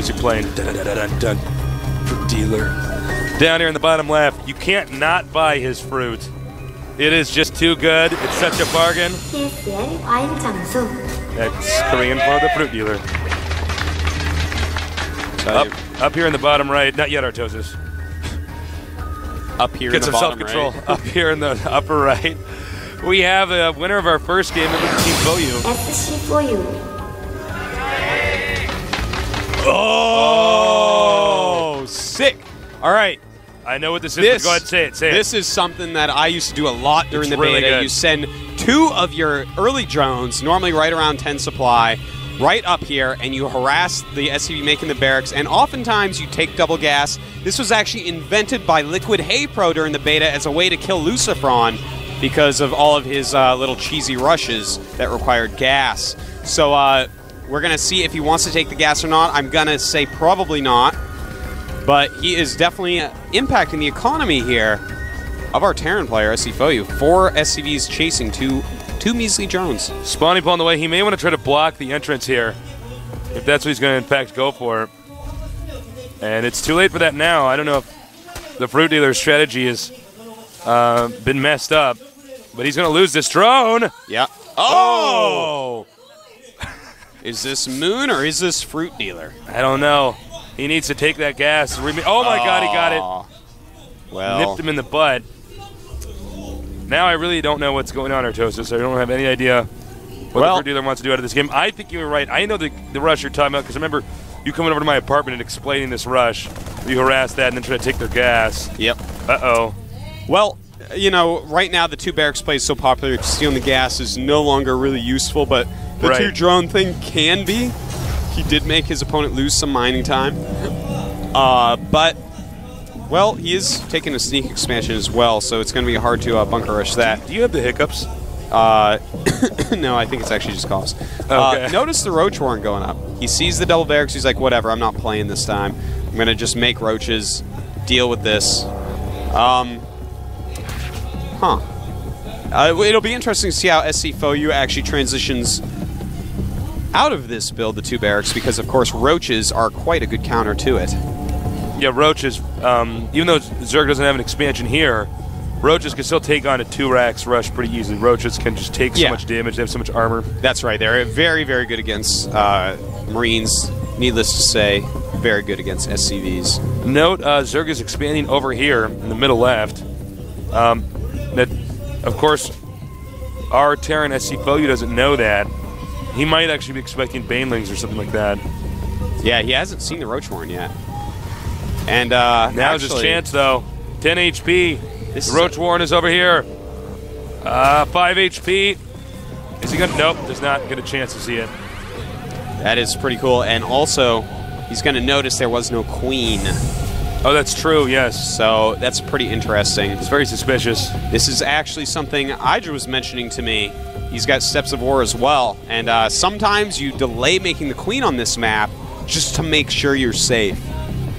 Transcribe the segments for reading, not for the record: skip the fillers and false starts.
music playing. Dun-dun-dun-dun-dun. FruitDealer. Down here in the bottom left, you can't not buy his fruit. It is just too good. It's such a bargain. That's Korean for the FruitDealer. Up here in the bottom right, not yet, Artosis. Up here in the bottom right. Get some self-control. Up here in the upper right. We have a winner of our first game of Team Foyu. Oh, sick. All right. I know what this is. Go ahead, say it. This is something that I used to do a lot during the beta. You send 2 of your early drones, normally right around 10 supply, right up here, and you harass the SCV making the barracks, and oftentimes you take double gas. This was actually invented by Liquid Hey Pro during the beta as a way to kill Lucifron because of all of his little cheesy rushes that required gas. So we're going to see if he wants to take the gas or not. I'm going to say probably not. But he is definitely impacting the economy here of our Terran player, SC Foyu. 4 SCVs chasing two measly drones. Spawning on the way. He may want to try to block the entrance here, if that's what he's going to, in fact, go for. And it's too late for that now. I don't know if the FruitDealer's strategy has been messed up, but he's going to lose this drone. Yeah. Oh! Is this Moon or is this FruitDealer? I don't know. He needs to take that gas. Oh, my God, he got it. Well. Nipped him in the butt. Now I really don't know what's going on, Artosis. I don't have any idea what the FruitDealer wants to do out of this game. I think you were right. I know the rush you're talking about, because I remember you coming over to my apartment and explaining this rush. You harass that and then try to take their gas. Yep. Uh-oh. Well, you know, right now the 2 barracks play is so popular, stealing the gas is no longer really useful, but the 2 drone thing can be. He did make his opponent lose some mining time. But, well, he is taking a sneak expansion as well, so it's going to be hard to bunker rush that. Do you have the hiccups? No, I think it's actually just cost. Okay. Notice the roach warren going up. He sees the double barracks. He's like, whatever, I'm not playing this time. I'm going to just make roaches, deal with this. It'll be interesting to see how SC Foyu actually transitions out of this build, the 2 barracks, because, of course, roaches are quite a good counter to it. Yeah, roaches, even though Zerg doesn't have an expansion here, roaches can still take on a 2 racks rush pretty easily. Roaches can just take so much damage. They have so much armor. That's right. They're very, very good against Marines. Needless to say, very good against SCVs. Note, Zerg is expanding over here in the middle left. That, of course, our Terran SC Foyu doesn't know that. He might actually be expecting Banelings or something like that. Yeah, he hasn't seen the Roach Warren yet. And now's his chance, though. 10 HP. The Roach Warren is over here. 5 HP. Is he going to? Nope, does not get a chance to see it. That is pretty cool. And also, he's going to notice there was no queen. Oh, that's true, yes. So that's pretty interesting. It's very suspicious. This is actually something Idra was mentioning to me. He's got Steps of War as well. And sometimes you delay making the queen on this map just to make sure you're safe.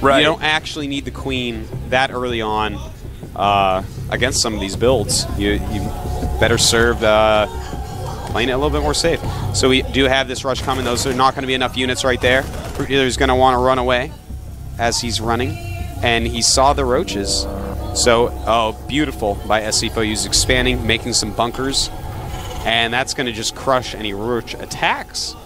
Right. You don't actually need the queen that early on against some of these builds. You better serve playing it a little bit more safe. So we do have this rush coming. Those are not going to be enough units right there. FruitDealer's going to want to run away as he's running. And he saw the roaches. So, oh, beautiful by SC Foyu's expanding, making some bunkers. And that's going to just crush any roach attacks.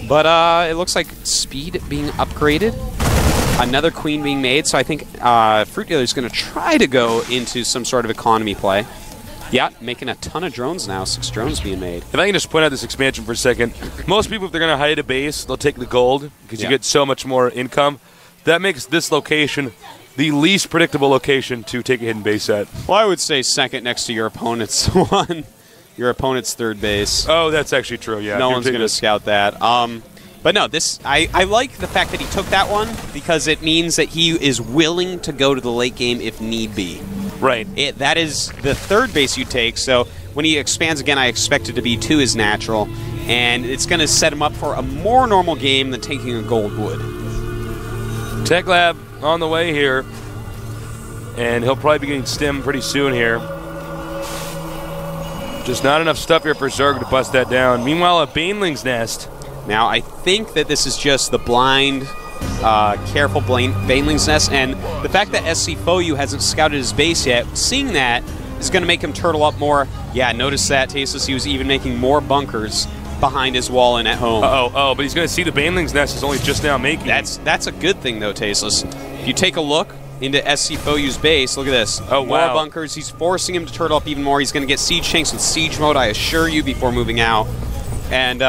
But it looks like speed being upgraded. Another queen being made. So I think FruitDealer is going to try to go into some sort of economy play. Yeah, making a ton of drones now. 6 drones being made. If I can just point out this expansion for a second. Most people, if they're going to hide a base, they'll take the gold because you get so much more income. That makes this location the least predictable location to take a hidden base at. Well, I would say second next to your opponent's one. Your opponent's third base. Oh, that's actually true, yeah. No one's going to scout that. But no, this I like the fact that he took that one because it means that he is willing to go to the late game if need be. Right. That is the third base you take, so when he expands again, I expect it to be 2 is natural, and it's going to set him up for a more normal game than taking a gold wood. Tech Lab on the way here, and he'll probably be getting stim pretty soon here. Just not enough stuff here for Zerg to bust that down. Meanwhile, a Baneling's nest. Now, I think that this is just the blind, careful Baneling's Nest, and the fact that SC Foyu hasn't scouted his base yet, seeing that is going to make him turtle up more. Yeah, notice that, Tasteless. He was even making more bunkers behind his wall and at home. But he's going to see the Baneling's Nest is only just now making. That's a good thing, though, Tasteless. If you take a look into SC Foyu's base, look at this. Oh, more wow. bunkers. He's forcing him to turtle up even more. He's going to get siege tanks with siege mode, I assure you, before moving out. And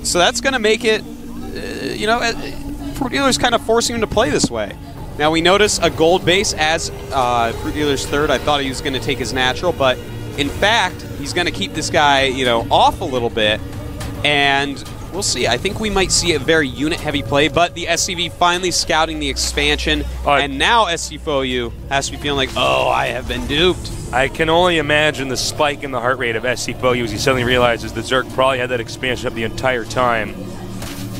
so that's going to make it, FruitDealer's kind of forcing him to play this way. Now, we notice a gold base as FruitDealer's third. I thought he was going to take his natural, but in fact, he's going to keep this guy, off a little bit. And we'll see. I think we might see a very unit-heavy play, but the SCV finally scouting the expansion, and now SC Foyu has to be feeling like, oh, I have been duped. I can only imagine the spike in the heart rate of SC Foyu as he suddenly realizes that Zerg probably had that expansion up the entire time.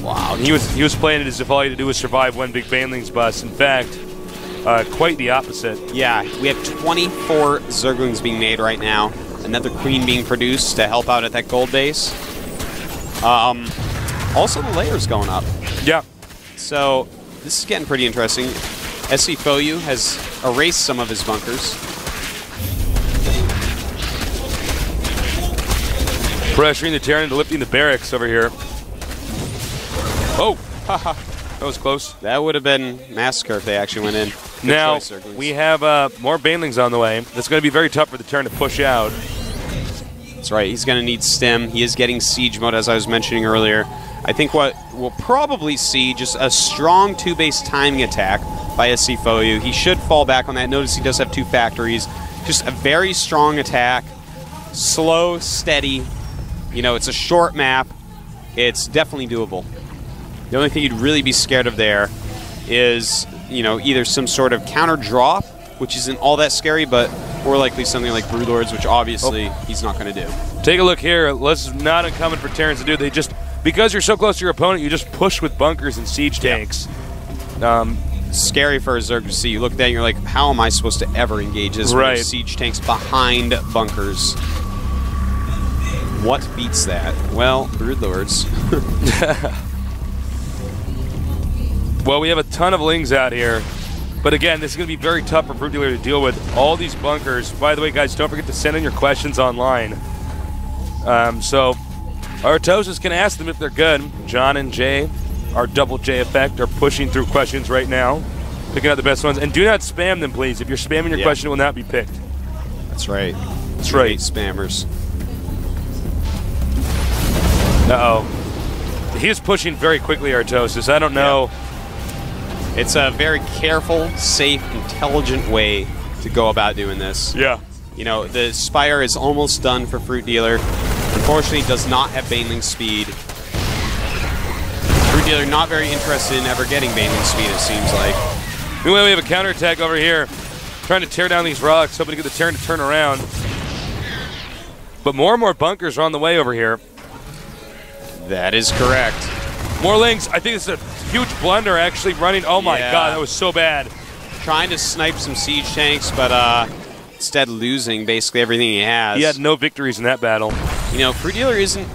Wow. He was playing it as if all he had to do was survive one big Baneling's bus. In fact, quite the opposite. Yeah, we have 24 Zerglings being made right now. Another queen being produced to help out at that gold base. Also, the layer's going up. Yeah. So, this is getting pretty interesting. SC Foyu has erased some of his bunkers. Pressuring the Terran into lifting the barracks over here. Oh! Haha. That was close. That would have been massacre if they actually went in. Good now, choice, we have more Banelings on the way. That's going to be very tough for the Terran to push out. That's right. He's going to need stim. He is getting siege mode, as I was mentioning earlier. I think what we'll probably see just a strong two-base timing attack by SC Foyu. He should fall back on that. Notice he does have two factories. Just a very strong attack. Slow, steady. It's a short map. It's definitely doable. The only thing you'd really be scared of there is, either some sort of counter drop, which isn't all that scary, but more likely something like Broodlords, which obviously he's not going to do. Take a look here. This is not uncommon for Terrans to do. They just, because you're so close to your opponent, you just push with bunkers and siege tanks. Scary for a Zerg to see. You look at that and you're like, how am I supposed to ever engage this with siege tanks behind bunkers? What beats that? Well, Broodlords. Well, we have a ton of Lings out here. But again, this is going to be very tough for FruitDealer to deal with. All these bunkers. By the way, guys, don't forget to send in your questions online. So Artosis can ask them if they're good. John and Jay, our double J effect, are pushing through questions right now, picking out the best ones. And do not spam them, please. If you're spamming your question, it will not be picked. That's right. That's right. Spammers. Uh-oh. He is pushing very quickly, Artosis. I don't know. Yeah. It's a very careful, safe, intelligent way to go about doing this. Yeah. The Spire is almost done for FruitDealer. Unfortunately, does not have Baneling speed. FruitDealer not very interested in ever getting Baneling speed, it seems like. Meanwhile, we have a counterattack over here, trying to tear down these rocks, hoping to get the Terran to turn around. But more and more bunkers are on the way over here. That is correct. More Lings. I think it's a huge blunder actually running. Oh my god, that was so bad. Trying to snipe some siege tanks, but instead losing basically everything he has. He had no victories in that battle. FruitDealer isn't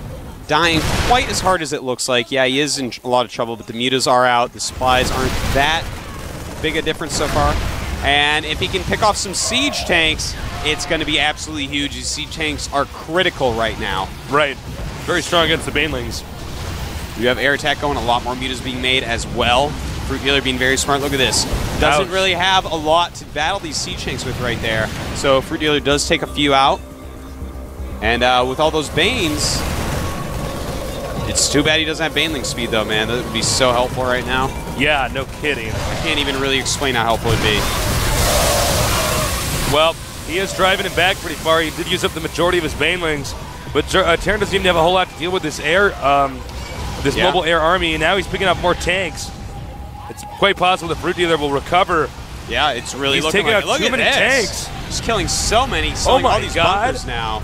dying quite as hard as it looks like. Yeah, he is in a lot of trouble, but the mutas are out. The supplies aren't that big a difference so far. And if he can pick off some siege tanks, it's going to be absolutely huge. These siege tanks are critical right now. Right. Very strong against the Banelings. You have air attack going, a lot more mutas being made as well. FruitDealer being very smart. Look at this. Doesn't really have a lot to battle these siege tanks with right there. So FruitDealer does take a few out. And with all those Banes, it's too bad he doesn't have Baneling speed though, man. That would be so helpful right now. Yeah, no kidding. I can't even really explain how helpful it would be. Well, he is driving him back pretty far. He did use up the majority of his Banelings. But Terran doesn't even have a whole lot to deal with this mobile air army, and now he's picking up more tanks. It's quite possible that FruitDealer will recover. Yeah, it's really he's looking taking like out too many tanks. He's killing so many. Oh my all these god! Bunkers now.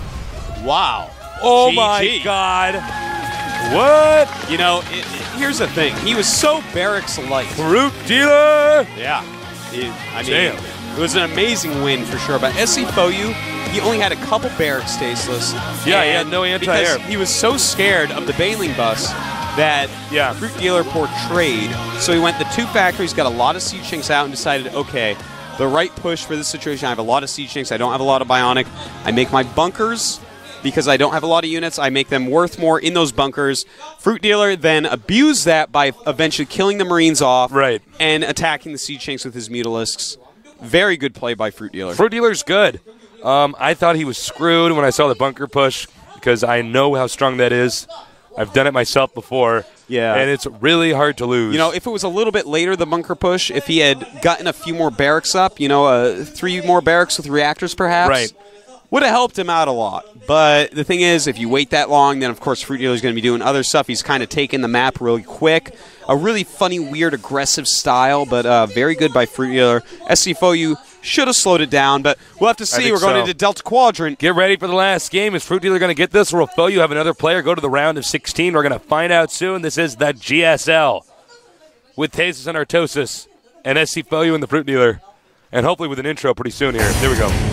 Wow. Oh GG. my god! What? Here's the thing. He was so barracks light. FruitDealer. Yeah. Damn. It was an amazing win for sure. But SC Foyu, he only had a couple barracks tasteless. Yeah, he had no anti-air. Because he was so scared of the Baneling bus that Fruit Dealer portrayed. So he went the 2 factories, got a lot of siege chinks out, and decided, okay, the right push for this situation. I have a lot of siege chinks. I don't have a lot of bionic. I make my bunkers because I don't have a lot of units. I make them worth more in those bunkers. Fruit Dealer then abused that by eventually killing the Marines off and attacking the siege chinks with his Mutalisks. Very good play by Fruit Dealer. Fruit Dealer's good. I thought he was screwed when I saw the bunker push because I know how strong that is. I've done it myself before. Yeah. And it's really hard to lose. You know, if it was a little bit later, the bunker push, if he had gotten a few more barracks up, 3 more barracks with reactors perhaps, would have helped him out a lot. But the thing is, if you wait that long, then of course Fruit Dealer's going to be doing other stuff. He's kind of taking the map really quick. A really funny, weird, aggressive style, but very good by Fruit Dealer. SCFOU should have slowed it down, but we'll have to see. We're going into Delta Quadrant. Get ready for the last game. Is Fruit Dealer going to get this, or will FOU have another player go to the round of 16? We're going to find out soon. This is the GSL with Tasis and Artosis and SCFOU and the Fruit Dealer, and hopefully with an intro pretty soon here. There we go.